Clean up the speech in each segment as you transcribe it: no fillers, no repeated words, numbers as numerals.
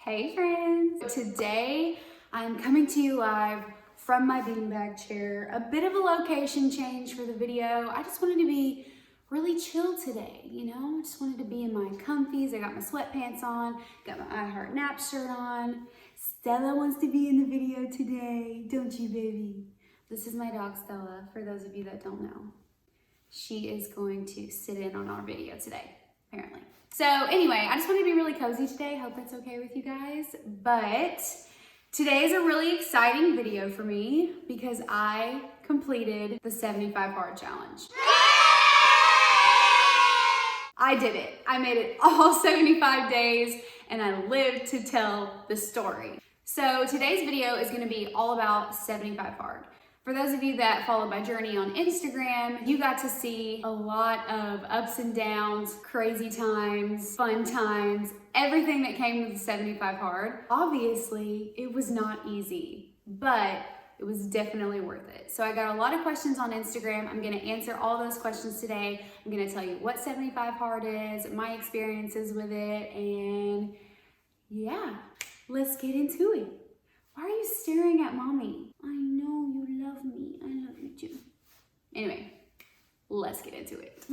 Hey friends! Today I'm coming to you live from my beanbag chair. A bit of a location change for the video. I just wanted to be really chill today, I just wanted to be in my comfies. I got my sweatpants on, got my I Heart Nap shirt on. Stella wants to be in the video today, don't you, baby? This is my dog Stella, for those of you that don't know. She is going to sit in on our video today, apparently. So anyway, I just want to be really cozy today. Hope that's okay with you guys. But today is a really exciting video for me because I completed the 75 hard challenge. I did it. I made it all 75 days and I lived to tell the story. So today's video is going to be all about 75 hard. For those of you that follow my journey on Instagram, you got to see a lot of ups and downs, crazy times, fun times, everything that came with the 75 hard. Obviously, it was not easy, but it was definitely worth it. So I got a lot of questions on Instagram. I'm gonna answer all those questions today. I'm gonna tell you what 75 hard is, my experiences with it, and yeah, let's get into it. Why are you staring at mommy? I know you love me. I love you too. Anyway, let's get into it.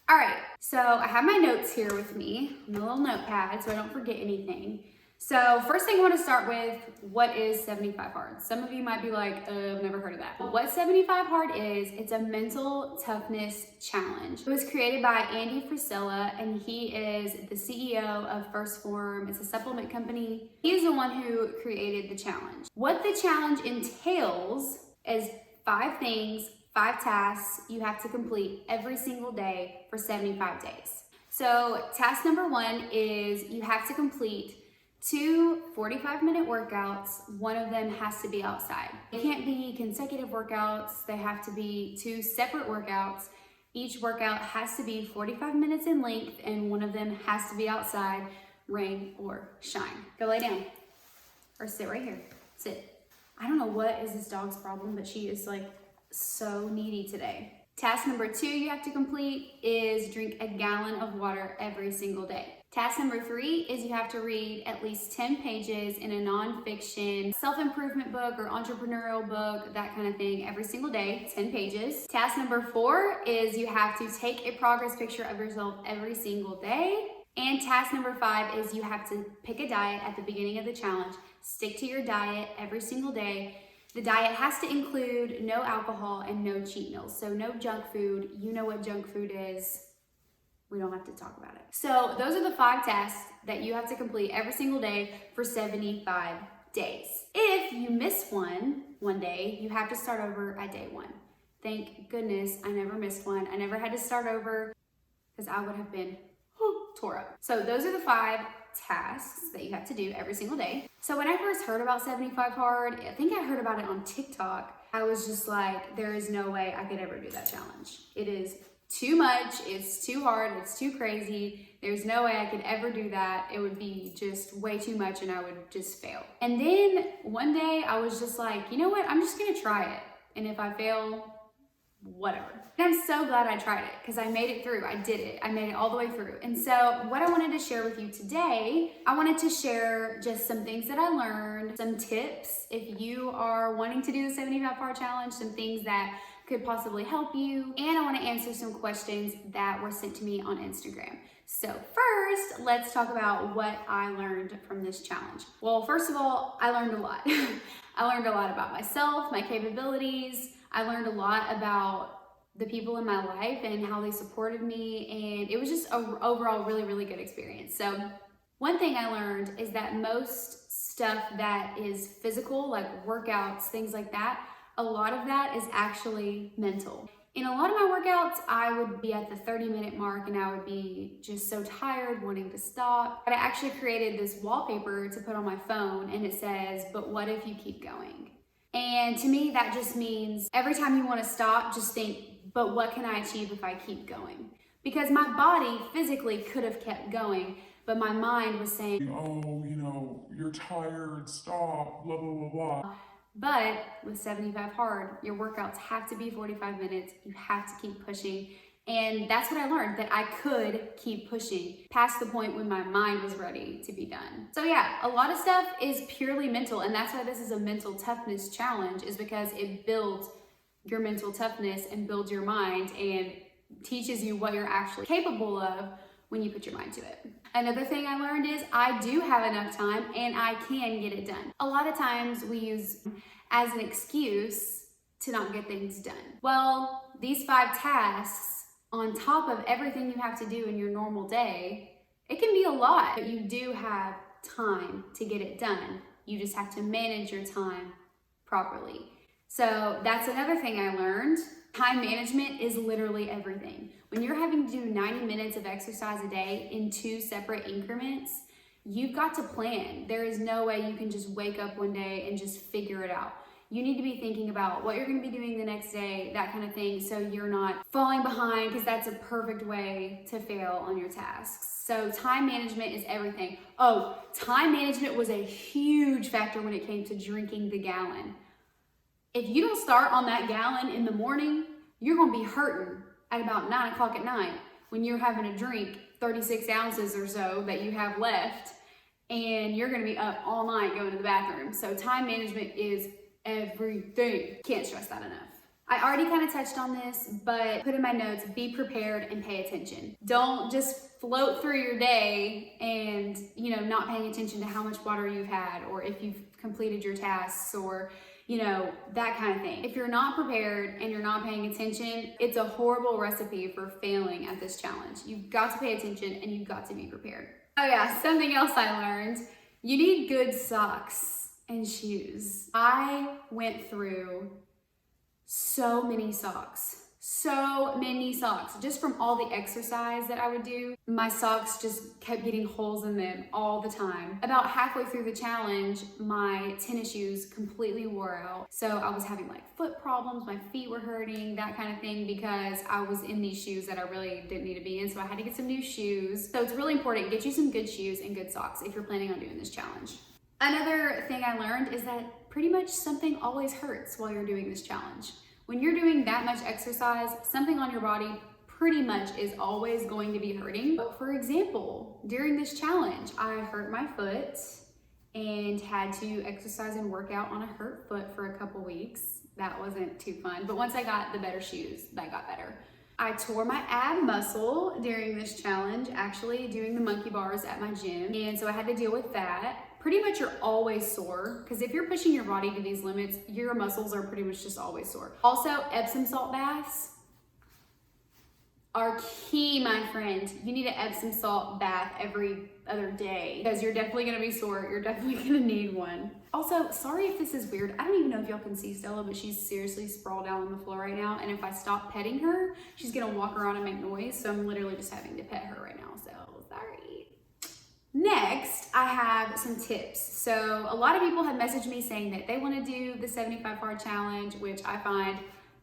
All right, so I have my notes here with me, my little notepad, so I don't forget anything. So first thing I want to start with, what is 75 hard? Some of you might be like, I've never heard of that. But what 75 hard is, it's a mental toughness challenge. It was created by Andy Frisella, and he is the CEO of First Form. It's a supplement company. He is the one who created the challenge. What the challenge entails is 5 things, 5 tasks you have to complete every single day for 75 days. So task number 1 is you have to complete 2 45-minute workouts. One of them has to be outside. They can't be consecutive workouts. They have to be 2 separate workouts. Each workout has to be 45 minutes in length, and one of them has to be outside, rain or shine. Go lay down or sit right here. Sit. I don't know what is this dog's problem, but she is like so needy today. Task number 2 you have to complete is drink a gallon of water every single day. Task number 3 is you have to read at least 10 pages in a nonfiction self-improvement book or entrepreneurial book, that kind of thing, every single day, 10 pages. Task number 4 is you have to take a progress picture of yourself every single day. And task number 5 is you have to pick a diet at the beginning of the challenge. Stick to your diet every single day. The diet has to include no alcohol and no cheat meals. So no junk food. You know what junk food is. We don't have to talk about it. So those are the 5 tasks that you have to complete every single day for 75 days. If you miss one day, you have to start over at day 1. Thank goodness I never missed one. I never had to start over because I would have been tore up. So those are the 5 tasks that you have to do every single day. So when I first heard about 75 hard, I think I heard about it on TikTok. I was just like, there is no way I could ever do that challenge. It is too much, it's too hard, it's too crazy. There's no way I could ever do that. It would be just way too much and I would just fail. And then one day I was just like, you know what? I'm just gonna try it. And if I fail, whatever. And I'm so glad I tried it because I made it through. I did it. I made it all the way through. And so what I wanted to share with you today, I wanted to share just some things that I learned, some tips if you are wanting to do the 75 hard challenge, some things that could possibly help you. And I want to answer some questions that were sent to me on Instagram. So first, let's talk about what I learned from this challenge. Well, first of all, I learned a lot. I learned a lot about myself, my capabilities. I learned a lot about the people in my life and how they supported me. And it was just an overall really, really good experience. So one thing I learned is that most stuff that is physical, like workouts, things like that, a lot of that is actually mental. In a lot of my workouts, I would be at the 30-minute mark and I would be just so tired, wanting to stop. But I actually created this wallpaper to put on my phone and it says, "But what if you keep going?" And to me, that just means every time you want to stop, just think, but what can I achieve if I keep going? Because my body physically could have kept going, but my mind was saying, oh, you're tired, stop, blah, blah, blah, blah. But with 75 hard, your workouts have to be 45 minutes. You have to keep pushing. And that's what I learned, that I could keep pushing past the point when my mind was ready to be done. So yeah, a lot of stuff is purely mental, and that's why this is a mental toughness challenge, is because it builds your mental toughness and builds your mind and teaches you what you're actually capable of when you put your mind to it. Another thing I learned is I do have enough time and I can get it done. A lot of times we use as an excuse to not get things done. Well, these 5 tasks on top of everything you have to do in your normal day, it can be a lot, but you do have time to get it done. You just have to manage your time properly. So that's another thing I learned. Time management is literally everything. When you're having to do 90 minutes of exercise a day in 2 separate increments, you've got to plan. There is no way you can just wake up one day and just figure it out. You need to be thinking about what you're going to be doing the next day, that kind of thing, so you're not falling behind, because that's a perfect way to fail on your tasks. So time management is everything. Oh, time management was a huge factor when it came to drinking the gallon. If you don't start on that gallon in the morning, you're going to be hurting at about 9 o'clock at night when you're having to drink 36 ounces or so that you have left, and you're going to be up all night going to the bathroom. So time management is everything. Can't stress that enough. I already kind of touched on this, but put in my notes, be prepared and pay attention. Don't just float through your day and, not paying attention to how much water you've had, or if you've completed your tasks, or, that kind of thing. If you're not prepared and you're not paying attention, it's a horrible recipe for failing at this challenge. You've got to pay attention and you've got to be prepared. Oh yeah, something else I learned, you need good socks and shoes. I went through so many socks just from all the exercise that I would do. My socks just kept getting holes in them all the time. About halfway through the challenge, my tennis shoes completely wore out. So I was having foot problems, my feet were hurting, that kind of thing, because I was in these shoes that I really didn't need to be in. So I had to get some new shoes. So it's really important, get you some good shoes and good socks if you're planning on doing this challenge. Another thing I learned is that pretty much something always hurts while you're doing this challenge. When you're doing that much exercise, something on your body pretty much is always going to be hurting. For example, during this challenge, I hurt my foot and had to exercise and work out on a hurt foot for a couple weeks. That wasn't too fun, but once I got the better shoes, that got better. I tore my ab muscle during this challenge, actually doing the monkey bars at my gym, and so I had to deal with that. Pretty much you're always sore, because if you're pushing your body to these limits, your muscles are pretty much just always sore. Also, Epsom salt baths are key, my friend. You need an Epsom salt bath every other day, because you're definitely gonna be sore. You're definitely gonna need one. Also, sorry if this is weird. I don't even know if y'all can see Stella, but she's seriously sprawled out on the floor right now. And if I stop petting her, she's gonna walk around and make noise. So I'm literally just having to pet her right now, so sorry. Next, I have some tips. So a lot of people have messaged me saying that they wanna do the 75 hard challenge, which I find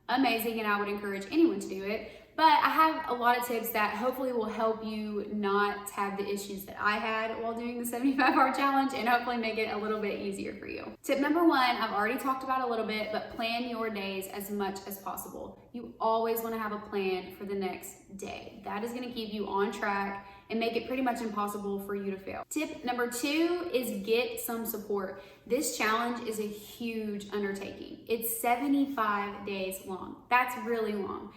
amazing, and I would encourage anyone to do it. But I have a lot of tips that hopefully will help you not have the issues that I had while doing the 75 hard challenge, and hopefully make it a little bit easier for you. Tip number 1, I've already talked about a little bit, but plan your days as much as possible. You always want to have a plan for the next day. That is going to keep you on track and make it pretty much impossible for you to fail. Tip number 2 is get some support. This challenge is a huge undertaking. It's 75 days long. That's really long.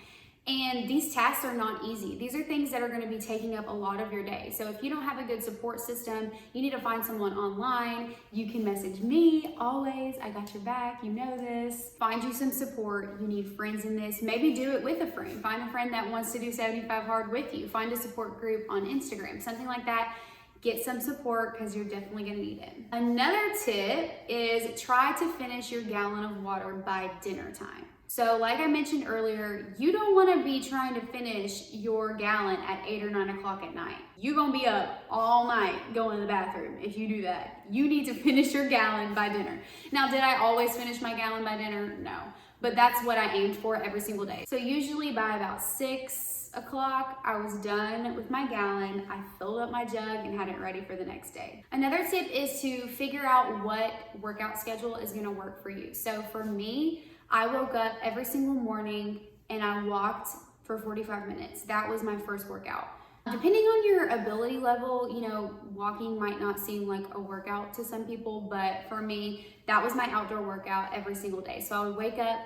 And these tasks are not easy. These are things that are going to be taking up a lot of your day. So if you don't have a good support system, you need to find someone online. You can message me, always. I got your back. You know this. Find you some support. You need friends in this. Maybe do it with a friend. Find a friend that wants to do 75 hard with you. Find a support group on Instagram, something like that. Get some support, because you're definitely going to need it. Another tip is try to finish your gallon of water by dinner time. So like I mentioned earlier, you don't want to be trying to finish your gallon at 8 or 9 o'clock at night. You're going to be up all night going to the bathroom if you do that. You need to finish your gallon by dinner. Now, did I always finish my gallon by dinner? No. but that's what I aimed for every single day. So usually by about 6 o'clock, I was done with my gallon. I filled up my jug and had it ready for the next day. Another tip is to figure out what workout schedule is gonna work for you. So for me, I woke up every single morning and I walked for 45 minutes. That was my first workout. Depending on your ability level, you know, walking might not seem like a workout to some people, but for me, that was my outdoor workout every single day. So I would wake up,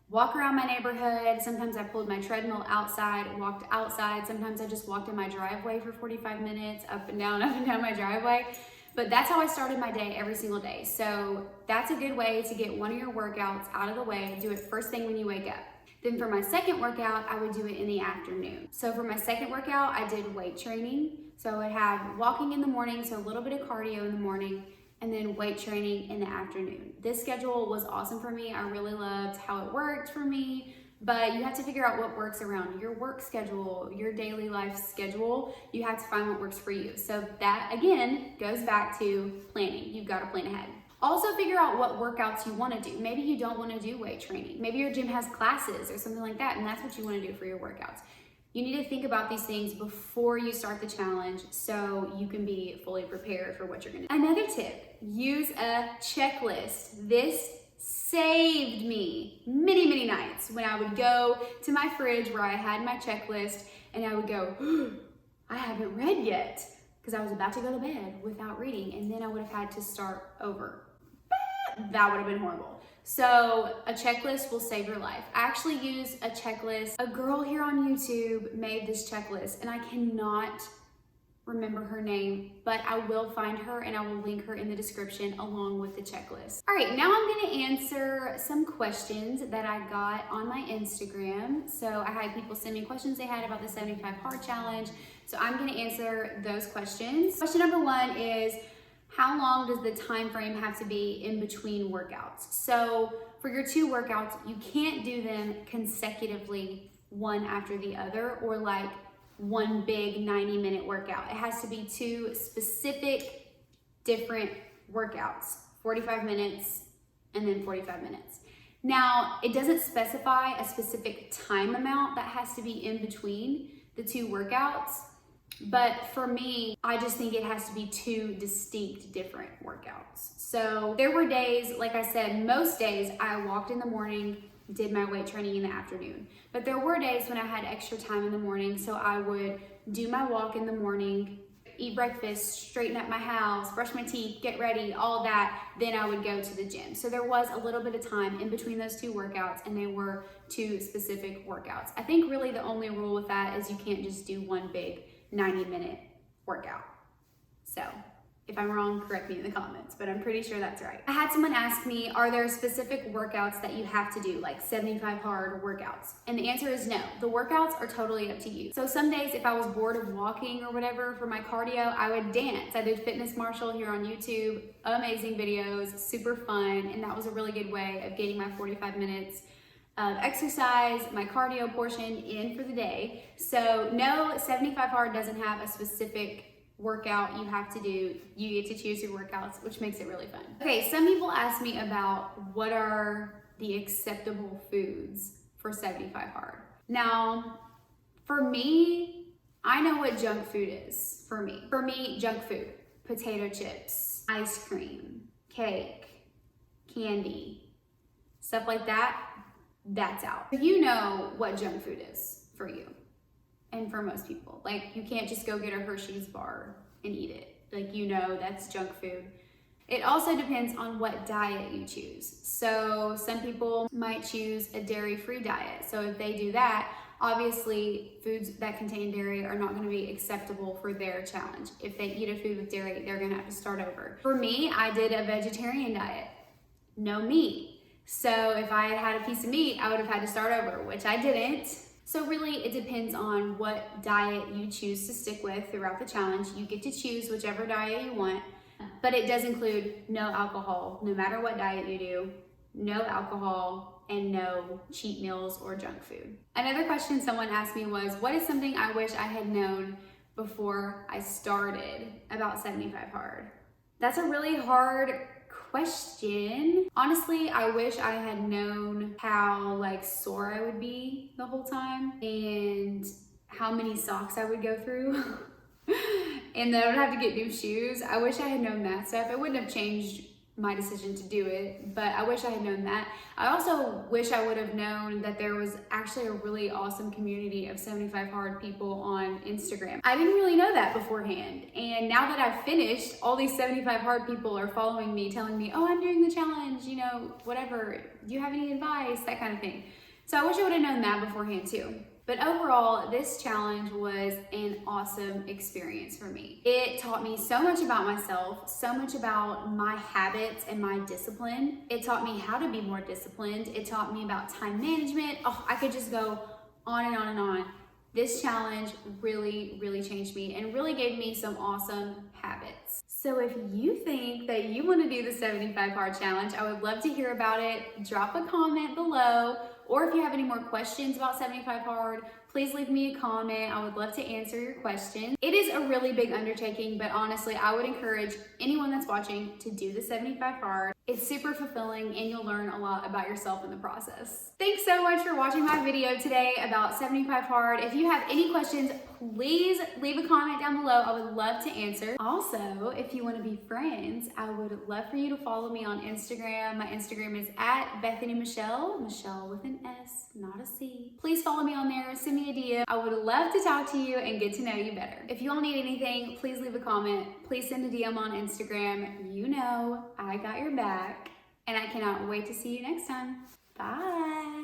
walk around my neighborhood. Sometimes I pulled my treadmill outside, walked outside. Sometimes I just walked in my driveway for 45 minutes, up and down my driveway. But that's how I started my day every single day. So that's a good way to get one of your workouts out of the way. Do it first thing when you wake up. Then for my second workout, I would do it in the afternoon. So for my second workout, I did weight training. So I would have walking in the morning, so a little bit of cardio in the morning, and then weight training in the afternoon. This schedule was awesome for me. I really loved how it worked for me, but you have to figure out what works around your work schedule, your daily life schedule. You have to find what works for you. So that, again, goes back to planning. You've got to plan ahead. Also figure out what workouts you want to do. Maybe you don't want to do weight training. Maybe your gym has classes or something like that, and that's what you want to do for your workouts. You need to think about these things before you start the challenge so you can be fully prepared for what you're going to do. Another tip, use a checklist. This saved me many, many nights when I would go to my fridge where I had my checklist and I would go, I haven't read yet, because I was about to go to bed without reading, and then I would have had to start over. That would have been horrible. So a checklist will save your life. I actually use a checklist. A girl here on YouTube made this checklist, and I cannot remember her name, but I will find her and I will link her in the description along with the checklist. All right, now I'm gonna answer some questions that I got on my Instagram. So I had people send me questions they had about the 75 hard challenge. So I'm gonna answer those questions. Question number 1 is, how long does the time frame have to be in between workouts? So for your 2 workouts, you can't do them consecutively one after the other, or like one big 90-minute workout. It has to be 2 specific different workouts, 45 minutes and then 45 minutes. Now, it doesn't specify a specific time amount that has to be in between the 2 workouts, but for me, I just think it has to be 2 distinct different workouts. So there were days, like I said, most days I walked in the morning, did my weight training in the afternoon. But there were days when I had extra time in the morning, so I would do my walk in the morning, eat breakfast, straighten up my house, brush my teeth, get ready, all that. Then I would go to the gym. So there was a little bit of time in between those 2 workouts, and they were 2 specific workouts. I think really the only rule with that is you can't just do one big 90-minute workout. So if I'm wrong, correct me in the comments, but I'm pretty sure that's right. I had someone ask me, are there specific workouts that you have to do, like 75 hard workouts? And the answer is no. The workouts are totally up to you. So some days if I was bored of walking or whatever for my cardio, I would dance. I did Fitness Marshall here on YouTube, amazing videos, super fun, and that was a really good way of getting my 45 minutes of exercise, my cardio portion in for the day. So no, 75 hard doesn't have a specific workout you have to do. You get to choose your workouts, which makes it really fun. Okay, some people ask me about what are the acceptable foods for 75 hard. Now, for me, I know what junk food is for me. For me, junk food, potato chips, ice cream, cake, candy, stuff like that, that's out. You know what junk food is for you. And for most people, like you can't just go get a Hershey's bar and eat it. Like, you know, that's junk food. It also depends on what diet you choose. So some people might choose a dairy-free diet. So if they do that, obviously foods that contain dairy are not going to be acceptable for their challenge. If they eat a food with dairy, they're going to have to start over. For me, I did a vegetarian diet, no meat. So if I had had a piece of meat, I would have had to start over, which I didn't. So really, it depends on what diet you choose to stick with throughout the challenge. You get to choose whichever diet you want, but it does include no alcohol, no matter what diet you do, no alcohol, and no cheat meals or junk food. Another question someone asked me was, what is something I wish I had known before I started about 75 hard? That's a really hard question. Honestly, I wish I had known how like sore I would be the whole time and how many socks I would go through. And then I would have to get new shoes. I wish I had known that stuff. It wouldn't have changed my decision to do it, but I wish I had known that. I also wish I would have known that there was actually a really awesome community of 75 Hard people on Instagram. I didn't really know that beforehand. And now that I've finished, all these 75 Hard people are following me, telling me, oh, I'm doing the challenge, you know, whatever. Do you have any advice? That kind of thing. So I wish I would have known that beforehand too. But overall, this challenge was an awesome experience for me. It taught me so much about myself, so much about my habits and my discipline. It taught me how to be more disciplined. It taught me about time management. Oh, I could just go on and on and on. This challenge really, really changed me and really gave me some awesome habits. So if you think that you want to do the 75 Hard challenge, I would love to hear about it. Drop a comment below. Or if you have any more questions about 75 Hard, please leave me a comment. I would love to answer your questions. It is a really big undertaking, but honestly, I would encourage anyone that's watching to do the 75 Hard. It's super fulfilling and you'll learn a lot about yourself in the process. Thanks so much for watching my video today about 75 Hard. If you have any questions, please leave a comment down below. I would love to answer. Also, if you want to be friends, I would love for you to follow me on Instagram. My Instagram is at Brithinee Michelle, Michelle with an S, not a C. Please follow me on there, send me a DM. I would love to talk to you and get to know you better. If you all need anything, please leave a comment. Please send a DM on Instagram. You know I got your back, and I cannot wait to see you next time. Bye.